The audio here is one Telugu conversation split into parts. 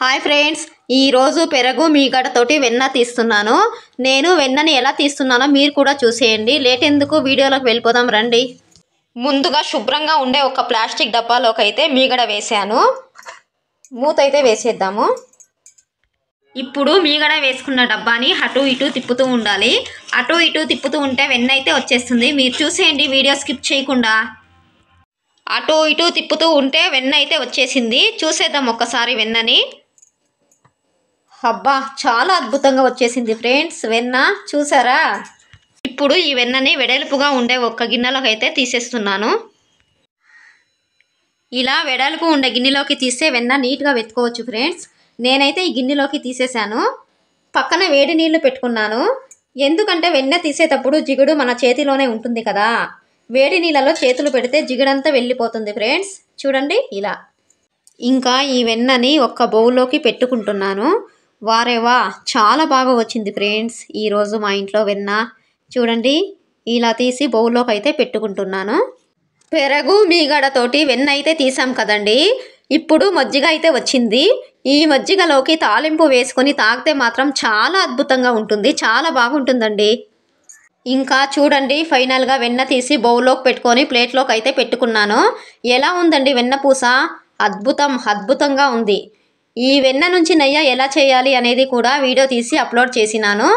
హాయ్ ఫ్రెండ్స్, ఈరోజు పెరుగు మీగడతోటి వెన్న తీస్తున్నాను. నేను వెన్నని ఎలా తీస్తున్నానో మీరు కూడా చూసేయండి. లేట్ ఎందుకు, వీడియోలోకి వెళ్ళిపోదాం రండి. ముందుగా శుభ్రంగా ఉండే ఒక ప్లాస్టిక్ డబ్బాలోకి అయితే మీగడ వేసాను. మూత అయితే వేసేద్దాము. ఇప్పుడు మీగడ వేసుకున్న డబ్బాని అటు ఇటు తిప్పుతూ ఉండాలి. అటు ఇటు తిప్పుతూ ఉంటే వెన్న అయితే వచ్చేస్తుంది. మీరు చూసేయండి వీడియో స్కిప్ చేయకుండా. అటు ఇటు తిప్పుతూ ఉంటే వెన్న అయితే వచ్చేసింది. చూసేద్దాం ఒక్కసారి వెన్నని. అబ్బా, చాలా అద్భుతంగా వచ్చేసింది ఫ్రెండ్స్ వెన్న, చూసారా? ఇప్పుడు ఈ వెన్నని వెడల్పుగా ఉండే ఒక గిన్నెలోకి అయితే తీసేస్తున్నాను. ఇలా వెడల్పు ఉండే గిన్నెలోకి తీస్తే వెన్న నీట్గా వెతుకోవచ్చు ఫ్రెండ్స్. నేనైతే ఈ గిన్నెలోకి తీసేసాను. పక్కన వేడి నీళ్లు పెట్టుకున్నాను. ఎందుకంటే వెన్న తీసేటప్పుడు జిగుడు మన చేతిలోనే ఉంటుంది కదా. వేడి నీళ్ళలో చేతులు పెడితే జిగుడంతా వెళ్ళిపోతుంది ఫ్రెండ్స్. చూడండి ఇలా. ఇంకా ఈ వెన్నని ఒక బౌల్లోకి పెట్టుకుంటున్నాను. వారేవా, చాలా బాగా వచ్చింది ఫ్రెండ్స్ ఈరోజు మా ఇంట్లో వెన్న. చూడండి, ఇలా తీసి బౌల్లోకి అయితే పెట్టుకుంటున్నాను. పెరుగు మీగడతోటి వెన్న అయితే తీసాం కదండి. ఇప్పుడు మజ్జిగ అయితే వచ్చింది. ఈ మజ్జిగలోకి తాలింపు వేసుకొని తాగితే మాత్రం చాలా అద్భుతంగా ఉంటుంది, చాలా బాగుంటుందండి. ఇంకా చూడండి, ఫైనల్గా వెన్న తీసి బౌల్లోకి పెట్టుకొని ప్లేట్లోకి అయితే పెట్టుకున్నాను. ఎలా ఉందండి వెన్న పూస? అద్భుతంగా ఉంది. ఈ వెన్న నుంచి నెయ్యి ఎలా చేయాలి అనేది కూడా వీడియో తీసి అప్లోడ్ చేసినాను.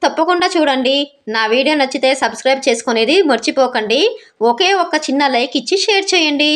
తప్పకుండా చూడండి. నా వీడియో నచ్చితే సబ్స్క్రైబ్ చేసుకునేది మర్చిపోకండి. ఒకే ఒక్క చిన్న లైక్ ఇచ్చి షేర్ చేయండి.